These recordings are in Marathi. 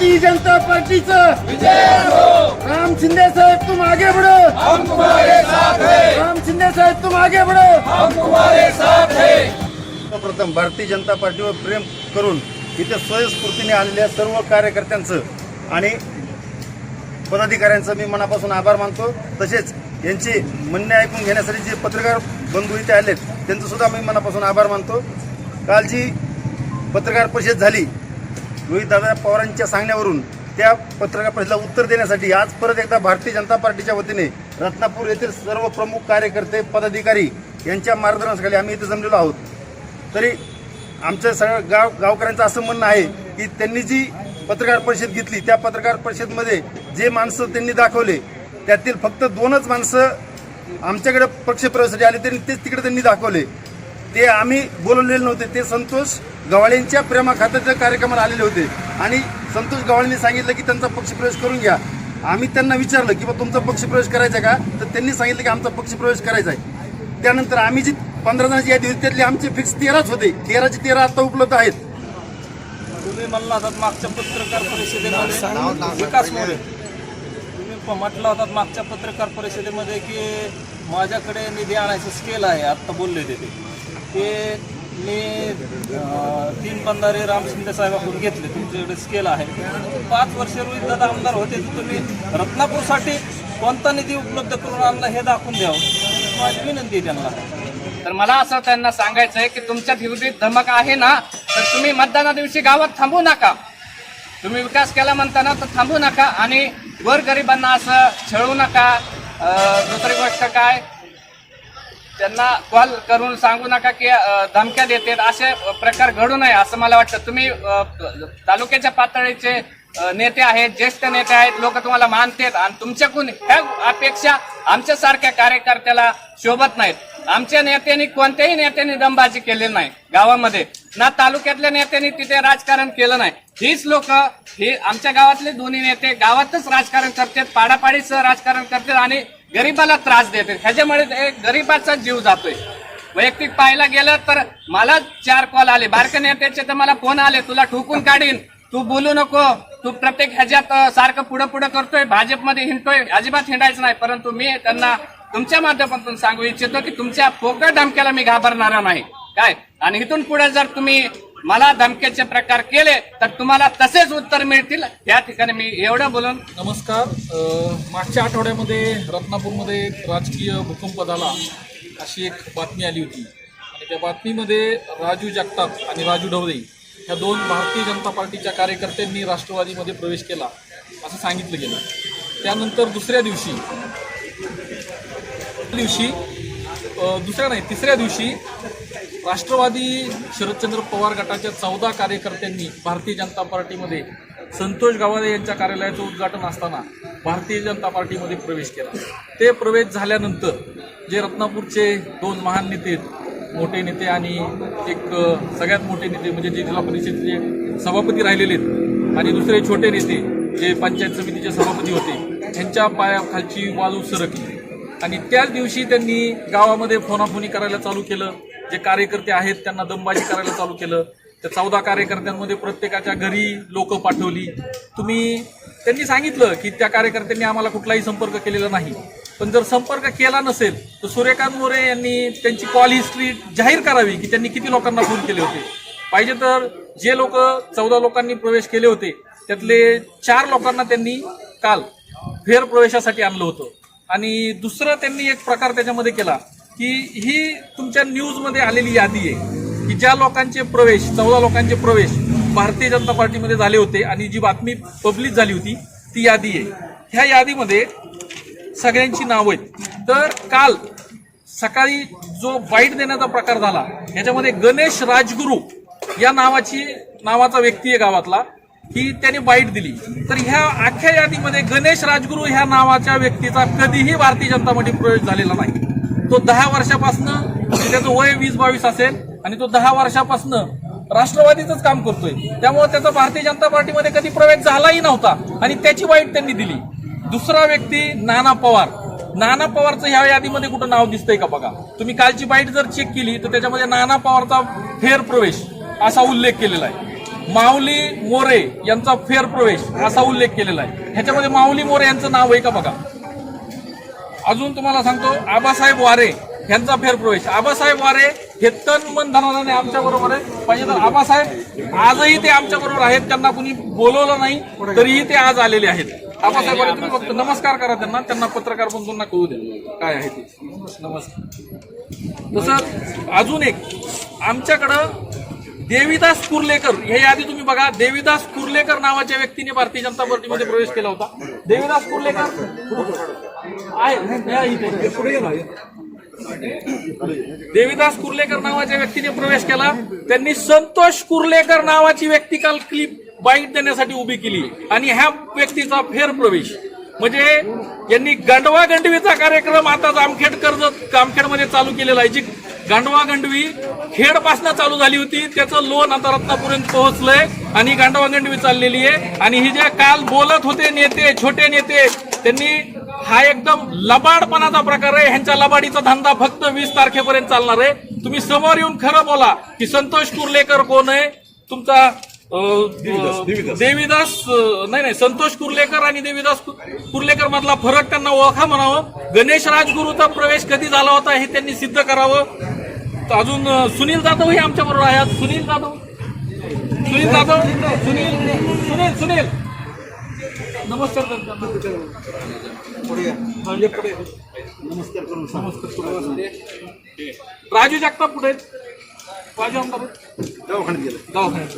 भारतीय जनता पार्टीचं राम शिंदे साहेब तुम आगे बढ़ो, हम तुम्हारे साथ हैं, राम शिंदे साहेब तुम आगे बढ़ो. हम तुम्हारे साथ हैं. प्रथम भारतीय जनता पार्टीवर प्रेम करून इथे स्वयंस्फूर्तीने आलेल्या सर्व कार्यकर्त्यांचं आणि पदाधिकाऱ्यांचं मी मनापासून आभार मानतो. तसेच यांची म्हणणे ऐकून घेण्यासाठी जे पत्रकार बंधू इथे आलेत त्यांचं सुद्धा मी मनापासून आभार मानतो. काल जी पत्रकार परिषद झाली रोहितदादा पवारांच्या सांगण्यावरून, त्या पत्रकार परिषदेला उत्तर देण्यासाठी आज परत एकदा भारतीय जनता पार्टीच्या वतीने रत्नापूर येथील सर्व प्रमुख कार्यकर्ते पदाधिकारी यांच्या मार्गदर्शनाखाली आम्ही इथे जमलेलो आहोत. तरी आमच्या सगळ्या गावकऱ्यांचं असं म्हणणं आहे की त्यांनी जी पत्रकार परिषद घेतली त्या पत्रकार परिषदेमध्ये जे माणसं त्यांनी दाखवले त्यातील फक्त 2च माणसं आमच्याकडे पक्षप्रवेशासाठी आले, तेच तिकडे त्यांनी दाखवले. ते आम्ही बोलवलेले नव्हते. ते संतोष गव्हाळेंच्या प्रेमा खात्याच्या कार्यक्रमाला आलेले होते आणि संतोष गव्हाळेंनी सांगितलं की त्यांचा पक्षप्रवेश करून घ्या. आम्ही त्यांना विचारलं की बा तुमचा पक्षप्रवेश करायचा का, तर त्यांनी सांगितलं की आमचा पक्षप्रवेश करायचा आहे. त्यानंतर आम्ही जी 15 जणांची यादी होती त्यातले आमचे फिक्स 13च होते. 13चे 13 आता उपलब्ध आहेत. तुम्ही म्हणला होतात मागच्या पत्रकार परिषदेमध्ये विकास मोरे, तुम्ही म्हटलं होतात मागच्या पत्रकार परिषदेमध्ये की माझ्याकडे निधी आणायचं स्केल आहे. आत्ता बोलले ते मी 3 बंधारे राम शिंदे साहेबांकडून घेतले. तुमच्याकडे स्केल आहे. 5 वर्ष रोहित दादा आमदार होते, तुम्ही रत्नापूरसाठी कोणता निधी उपलब्ध करून आणला हे दाखवून द्यावं माझी विनंती आहे त्यांना. तर मला असं त्यांना सांगायचं आहे की तुमच्यात विरोधी धमक आहे ना, तर तुम्ही मतदाना दिवशी गावात थांबू नका. तुम्ही विकास केला म्हणताना तर थांबू नका आणि गोरगरिबांना असं छळू नका. दुसरी गोष्ट काय, त्यांना कॉल करून सांगू नका की धमक्या देतात. असे प्रकार घडू नये असं मला वाटतं. तुम्ही तालुक्याच्या पातळीचे नेते आहेत, ज्येष्ठ नेते आहेत, लोक तुम्हाला मानतात आणि तुमच्याकडून ह्या अपेक्षा आमच्यासारख्या कार्यकर्त्याला शोभत नाहीत. आमच्या नेत्यांनी, कोणत्याही नेत्यांनी दमबाजी केलेली नाही गावामध्ये, ना तालुक्यातल्या नेत्यांनी तिथे राजकारण केलं नाही. हीच लोक, ही आमच्या गावातले दोन्ही नेते गावातच राजकारण करतात, पाडापाडीचं राजकारण करतात आणि गरीबाला त्रास देतात. ह्याच्यामुळे गरीबाचा जीव जातोय. वैयक्तिक पाहायला गेलं तर मला 4 कॉल आले बारक्या नेत्याचे, तर मला फोन आले, तुला ठोकून काढीन, तू बोलू नको, तू प्रत्येक ह्याच्यात सारखं पुढं करतोय, भाजपमध्ये हिंडतोय. अजिबात हिंडायचं नाही. परंतु मी त्यांना तुमच्या माध्यमातून सांगू इच्छितो की तुमच्या पोकळ धमक्याला मी घाबरणारा नाही काय. आणि इथून पुढे जर तुम्ही मला धमक्याचे प्रकार केले तर तुम्हाला तसेच उत्तर मिळतील. या ठिकाणी मी एवढं बोलून नमस्कार. मागच्या आठवड्यामध्ये रत्नापूरमध्ये एक राजकीय भूकंप झाला अशी एक बातमी आली होती आणि त्या बातमीमध्ये राजू जगताप आणि राजू ढवळे ह्या 2 भारतीय जनता पार्टीच्या कार्यकर्त्यांनी राष्ट्रवादीमध्ये प्रवेश केला असं सांगितलं गेलं. त्यानंतर तिसऱ्या दिवशी राष्ट्रवादी शरदचंद्र पवार गटाच्या 14 कार्यकर्त्यांनी भारतीय जनता पार्टीमध्ये संतोष गव्हाळे यांच्या कार्यालयाचं उद्घाटन असताना भारतीय जनता पार्टीमध्ये प्रवेश केला. ते प्रवेश झाल्यानंतर जे रत्नापूरचे 2 महान नेते, मोठे नेते आणि एक सगळ्यात मोठे नेते म्हणजे जे जिल्हा परिषदेचे सभापती राहिलेले आहेत आणि दुसरे छोटे नेते जे पंचायत समितीचे सभापती होते, यांच्या पायाखालची वाळू सरकली आणि त्याच दिवशी त्यांनी गावामध्ये फोनाफोनी करायला चालू केलं. जे कार्यकर्ते आहेत त्यांना दमबाजी करायला चालू केलं. त्या 14 कार्यकर्त्यांमध्ये प्रत्येकाच्या घरी लोक पाठवली. त्यांनी सांगितलं की त्या कार्यकर्त्यांनी आम्हाला कुठलाही संपर्क केलेला नाही. पण जर संपर्क केला नसेल तर सूर्यकांत मोरे यांनी त्यांची कॉल हिस्ट्री जाहीर करावी की त्यांनी किती लोकांना फोन केले होते. पाहिजे तर जे लोक 14 लोकांनी प्रवेश केले होते त्यातले 4 लोकांना त्यांनी काल फेरप्रवेशासाठी आणलं होतं. आणि दुसरं त्यांनी एक प्रकार त्याच्यामध्ये केला की ही तुमच्या न्यूजमध्ये आलेली यादी आहे की ज्या लोकांचे प्रवेश 14 लोकांचे प्रवेश भारतीय जनता पार्टीमध्ये झाले होते आणि जी बातमी पब्लिश झाली होती ती यादी आहे. ह्या यादीमध्ये सगळ्यांची नावं आहेत. तर काल सकाळी जो बाईट देण्याचा प्रकार झाला ह्याच्यामध्ये गणेश राजगुरू या नावाचा व्यक्ती आहे गावातला, की त्याने बाईट दिली. तर ह्या अख्ख्या यादीमध्ये गणेश राजगुरू ह्या नावाच्या व्यक्तीचा कधीही भारतीय जनता पार्टीत प्रवेश झालेला नाही. तो 10 वर्षापासनं, त्याचं वय 20-22 असेल आणि तो 10 वर्षापासनं राष्ट्रवादीचंच काम करतोय. त्यामुळे त्याचा भारतीय जनता पार्टीमध्ये कधी प्रवेश झालाही नव्हता आणि त्याची बाईट त्यांनी दिली. दुसरा व्यक्ती नाना पवारचं ह्या यादीमध्ये कुठं नाव दिसतंय का बघा. तुम्ही कालची बाईट जर चेक केली तर त्याच्यामध्ये नाना पवारचा फेरप्रवेश असा उल्लेख केलेला आहे. माऊली मोरे यांचा फेरप्रवेश असा उल्लेख केलेला आहे. ह्याच्यामध्ये माऊली मोरे यांचं नाव आहे का बघा. अजून तुम्हाला सांगतो आबासाहेब वारे यांचा फेरप्रवेश. आबासाहेब वारे हे तन मन धनाने आमच्या बरोबर आहे. पाहिजे तर आबासाहेब आजही ते आमच्या बरोबर आहेत. त्यांना कुणी बोलवलं नाही तरीही ते आज आलेले आहेत. आबासाहेब वारे तुम्ही फक्त नमस्कार करा त्यांना पत्रकार बंधूंना कळू द्या काय आहे ते. नमस्कार. तसं अजून एक आमच्याकडं देवीदास कुर्लेकर हे यादी तुम्ही बघा. देवीदास कुर्लेकर नावाच्या व्यक्तीने भारतीय जनता पार्टीमध्ये प्रवेश केला होता. देवीदास कुर्लेकर देवीदास कुर्लेकर नावाच्या व्यक्तीने प्रवेश केला. त्यांनी संतोष कुर्लेकर नावाची व्यक्ती काल क्लिप बाईट देण्यासाठी उभी केली आणि ह्या व्यक्तीचा फेरप्रवेश म्हणजे यांनी गांडवा गंडवीचा कार्यक्रम आता जामखेडमध्ये चालू केलेला आहे. जी गांडवा गंडवी खेडपासून चालू झाली होती त्याचं लोन आता रत्नापूरपर्यंत पोहोचलंय आणि गांडवा गंडवी चाललेली आहे. आणि ही जे काल बोलत होते नेते छोटे नेते त्यांनी हा एकदम लबाडपणाचा प्रकार आहे. ह्यांच्या लबाडीचा धंदा फक्त 20 तारखेपर्यंत चालणार आहे. तुम्ही समोर येऊन खरं बोला की संतोष कुर्लेकर कोण आहे. तुमचा देवीदास नाही संतोष कुर्लेकर आणि देवीदास कुर्लेकर मधला फरक त्यांना ओळखा म्हणावं. गणेश राजगुरूचा प्रवेश कधी झाला होता हे त्यांनी सिद्ध करावं. अजून सुनील जाधव हे आमच्या बरोबर आहेत. सुनील जाधव सुनील नमस्कार. राजू जगताप कुठे आहेत. राजू आमदार दवाखान्यात.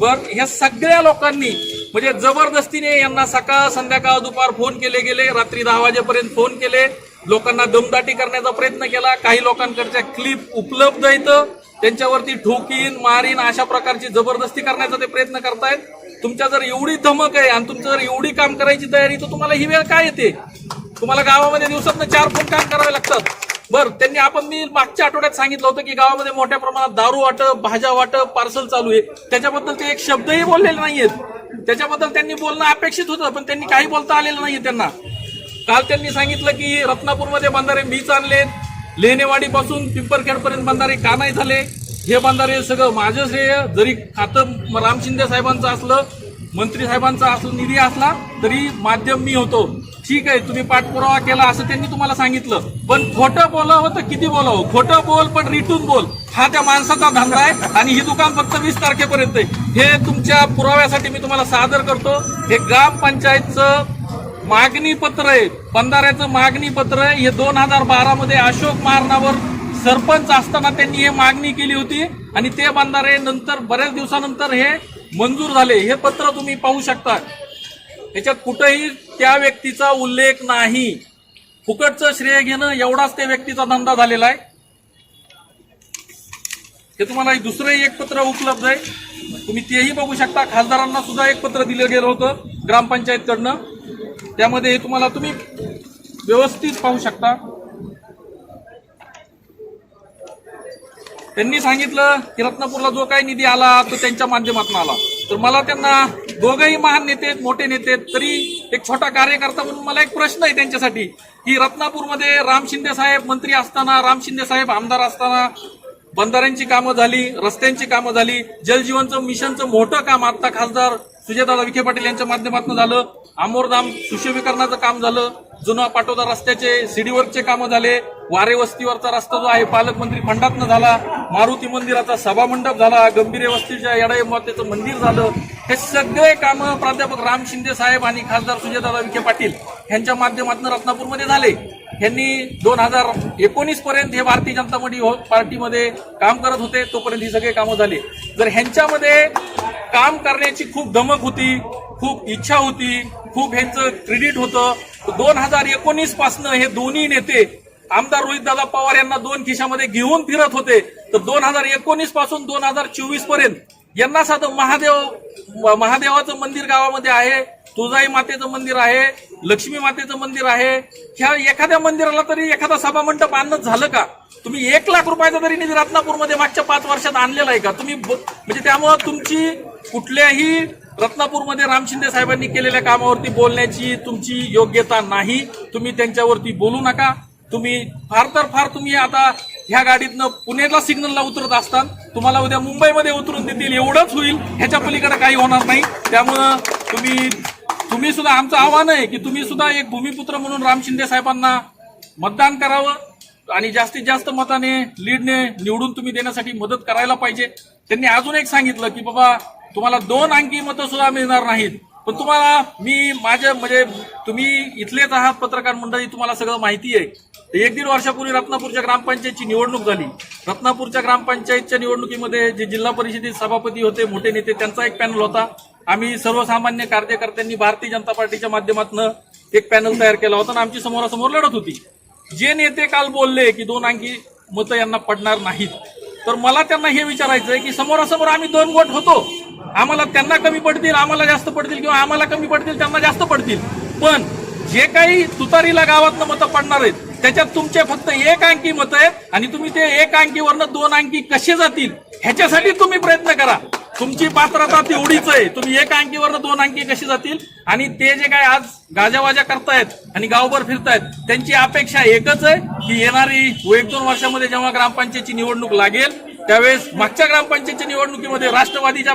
बर ह्या सगळ्या लोकांनी म्हणजे जबरदस्तीने यांना सकाळ संध्याकाळ दुपार फोन केले गेले. रात्री 10 वाजेपर्यंत फोन केले. लोकांना दमदाटी करण्याचा प्रयत्न केला. काही लोकांकडच्या क्लिप उपलब्ध आहेत. त्यांच्यावरती ठोकीन मारीन अशा प्रकारची जबरदस्ती करण्याचा ते प्रयत्न करतायत. तुमच्या जर एवढी धमक आहे आणि तुमचं जर एवढी काम करायची तयारी तर तुम्हाला ही वेळ काय येते. तुम्हाला गावामध्ये दिवसातनं 4 फोन काम करावे लागतात. बर त्यांनी मी मागच्या आठवड्यात सांगितलं होतं की गावामध्ये मोठ्या प्रमाणात दारू वाटप भाज्या वाटप पार्सल चालू आहे. त्याच्याबद्दल ते एक शब्दही बोललेले नाहीयेत. त्याच्याबद्दल त्यांनी बोलणं अपेक्षित होतं पण त्यांनी काही बोलता आलेलं नाहीये त्यांना. काल त्यांनी सांगितलं की रत्नापूरमध्ये बंधारे मीच आणलेत. लेणेवाडीपासून पिंपरखेडपर्यंत बंधारे का नाही झाले हे बंधारे सगळं माझं श्रेय. जरी खातं राम शिंदे साहेबांचं असलं मंत्री साहेबांचा असलं निधी असला तरी माध्यम मी होतो. ठीक आहे तुम्ही पाठपुरावा केला असं त्यांनी तुम्हाला सांगितलं पण खोटं बोलावं तर किती बोलावं. खोटं बोल पण रिटून बोल हा त्या माणसाचा धंदा आहे आणि ही दुकान फक्त 20 तारखेपर्यंत आहे. हे तुमच्या पुराव्यासाठी मी तुम्हाला सादर करतो. हे ग्रामपंचायतचं मागणी पत्र आहे. बंधाऱ्याचं मागणी पत्र आहे. हे 2012 मध्ये अशोक महारणावर सरपंच असताना त्यांनी हे मागणी केली होती आणि ते बंधारे नंतर बऱ्याच दिवसानंतर हे मंजूर झाले. हे पत्र तुम्ही पाहू शकता. याच्यात कुठेही त्या व्यक्तीचा उल्लेख नाही. फुकटचं श्रेय घेणं एवढाच त्या व्यक्तीचा धंदा झालेला आहे. हे तुम्हाला दुसरंही एक पत्र उपलब्ध आहे. तुम्ही तेही बघू शकता. खासदारांना सुद्धा एक पत्र दिलं गेलं होतं ग्रामपंचायतकडनं. त्यामध्ये तुम्हाला तुम्ही व्यवस्थित पाहू शकता. त्यांनी सांगितलं की रत्नापूरला जो काही निधी आला तो त्यांच्या माध्यमातून आला. तर मला त्यांना दोघंही महान नेते मोठे नेते तरी एक छोटा कार्यकर्ता म्हणून मला एक प्रश्न आहे त्यांच्यासाठी की रत्नापूरमध्ये राम शिंदे साहेब मंत्री असताना राम शिंदे साहेब आमदार असताना बंधाऱ्यांची कामं झाली रस्त्यांची कामं झाली जलजीवनचं मिशनचं मोठं काम आता खासदार सुजयदादा विखे पाटील यांच्या माध्यमातून झालं. आमोरधाम सुशोभीकरणाचं काम झालं. जुना पाटोदा रस्त्याचे सीडीवर्कचे कामं झाले. वारे वस्तीवरचा रस्ता जो आहे पालकमंत्री फंडातनं झाला. मारुती मंदिराचा सभामंडप झाला. गंभीरे वस्तीच्या येडाई मातेचं मंदिर झालं. हे सगळे कामं प्राध्यापक राम शिंदे साहेब आणि खासदार सुजयदादा विखे पाटील यांच्या माध्यमातून रत्नापूरमध्ये झाले. यांनी 2019 पर्यंत हे भारतीय जनता पार्टीमध्ये काम करत होते. तोपर्यंत ही सगळे कामं झाले. जर ह्यांच्यामध्ये काम करण्याची खूप धमक होती खूप इच्छा होती खूप ह्यांचं क्रेडिट होतं. 2019 पासून हे दोन्ही नेते आमदार रोहितदादा पवार यांना 2 खिशामध्ये घेऊन फिरत होते. तर 2019 पासून 2024 पर्यंत यांना साधं महादेवाचं मंदिर गावामध्ये आहे. तुळजाई मातेचं मंदिर आहे. लक्ष्मी मातेचं मंदिर आहे. ह्या एखाद्या मंदिराला तरी एखादा सभामंडप आणणं झालं का. तुम्ही 1 लाख रुपयाचा तरी निधी रत्नापूरमध्ये मागच्या 5 वर्षात आणलेला आहे का तुम्ही. म्हणजे त्यामुळे तुमची कुठल्याही रत्नापूरमध्ये राम शिंदे साहेबांनी केलेल्या कामावरती बोलण्याची तुमची योग्यता नाही. तुम्ही त्यांच्यावरती बोलू नका. तुम्ही फार तर फार तुम्ही आता ह्या गाडीतनं पुण्याला सिग्नलला उतरत असतात, तुम्हाला उद्या मुंबईमध्ये उतरून देतील, एवढंच होईल. ह्याच्या पलीकडे काही होणार नाही. त्यामुळं तुम्ही सुद्धा, आमचं आव्हान आहे की तुम्ही सुद्धा एक भूमिपुत्र म्हणून राम शिंदे साहेबांना मतदान करावं आणि जास्तीत जास्त मताने लीडने निवडून तुम्ही देण्यासाठी मदत करायला पाहिजे. त्यांनी अजून एक सांगितलं की बाबा तुम्हाला 2 अंकी मतं सुद्धा मिळणार नाहीत, पण तुम्हाला मी म्हणजे तुम्ही इथलेच आहात पत्रकार मंडळी, तुम्हाला सगळं माहिती आहे. 1-1.5 वर्षापूर्वी रत्नापूरच्या ग्रामपंचायतची निवडणूक झाली. रत्नापूरच्या ग्रामपंचायतच्या निवडणुकीमध्ये जे जिल्हा परिषदेचे सभापती होते, मोठे नेते, त्यांचा एक पॅनल होता. आम्ही सर्वसामान्य कार्यकर्त्यांनी भारतीय जनता पार्टीच्या माध्यमातून एक पॅनल तयार केला होता आणि आमची समोरासमोर लढत होती. जे नेते काल बोलले की 2 अंकी मतं यांना पडणार नाहीत, तर मला त्यांना हे विचारायचं आहे की समोरासमोर आम्ही 2 गट होतो, आम्हाला त्यांना कमी पडतील, आम्हाला जास्त पडतील, किंवा आम्हाला कमी पडतील त्यांना जास्त पडतील, पण जे काही तुतारीला गावातनं मतं पडणार आहेत त्याच्यात तुमचे फक्त 1 अंकी मतं आहेत आणि तुम्ही ते 1 अंकीवरनं 2 अंकी कसे जातील ह्याच्यासाठी तुम्ही प्रयत्न करा. तुमची पात्रता तेवढीच आहे. तुम्ही 1 अंकीवरनं 2 अंकी कशी जातील, आणि ते जे काय आज गाजावाजा करतायत आणि गावभर फिरतायत त्यांची अपेक्षा एकच आहे की येणारी 1-2 वर्षामध्ये जेव्हा ग्रामपंचायतची निवडणूक लागेल त्यावेळेस मागच्या ग्रामपंचायतच्या निवडणुकीमध्ये राष्ट्रवादीच्या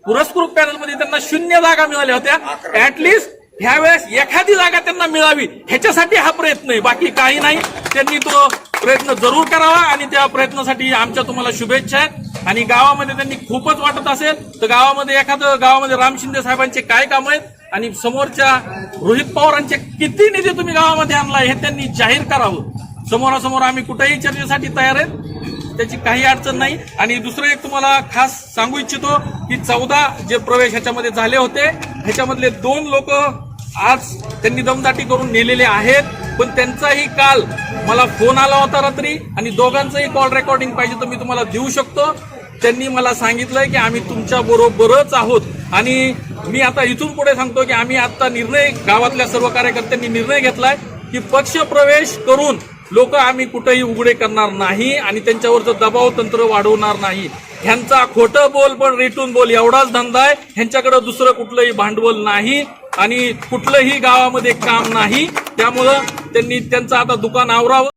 पुरस्कृत पॅनलमध्ये त्यांना 0 जागा मिळाल्या होत्या. ऍटलिस्ट ह्यावेळेस एखादी जागा त्यांना मिळावी ह्याच्यासाठी हा प्रयत्न आहे, बाकी काही नाही. त्यांनी तो प्रयत्न जरूर करावा आणि त्या प्रयत्नासाठी आमच्या तुम्हाला शुभेच्छा आहेत. आणि गावामध्ये त्यांनी खूपच वाटत असेल तर गावामध्ये राम शिंदे साहेबांचे काय काम आहेत आणि समोरच्या रोहित पवारांचे किती निधी तुम्ही गावामध्ये आणलाय हे त्यांनी जाहीर करावं. समोरासमोर आम्ही कुठेही चर्चेसाठी तयार आहेत, त्याची काही अडचण नाही. आणि दुसरं एक तुम्हाला खास सांगू इच्छितो की 14 जे प्रवेश ह्याच्यामध्ये झाले होते ह्याच्यामधले 2 लोक आज त्यांनी दमदाटी करून नेलेले आहेत, पण त्यांचाही काल मला फोन आला होता रात्री आणि दोघांचंही कॉल रेकॉर्डिंग पाहिजे तर मी तुम्हाला देऊ शकतो. त्यांनी मला सांगितलंय की आम्ही तुमच्या बरोबरच आहोत आणि मी आता इथून पुढे सांगतो की आम्ही आता गावातल्या सर्व कार्यकर्त्यांनी निर्णय घेतलाय की पक्ष प्रवेश करून लोक आम्ही कुठेही उघडे करणार नाही आणि त्यांच्यावरचं दबाव तंत्र वाढवणार नाही. ह्यांचा खोटं बोल पण रेटून बोल एवढाच धंदा आहे. ह्यांच्याकडे दुसरं कुठलंही भांडवल नाही आणि कुठलंही गावामध्ये काम नाही. त्यामुळं त्यांनी त्यांचं आता दुकान आवरावं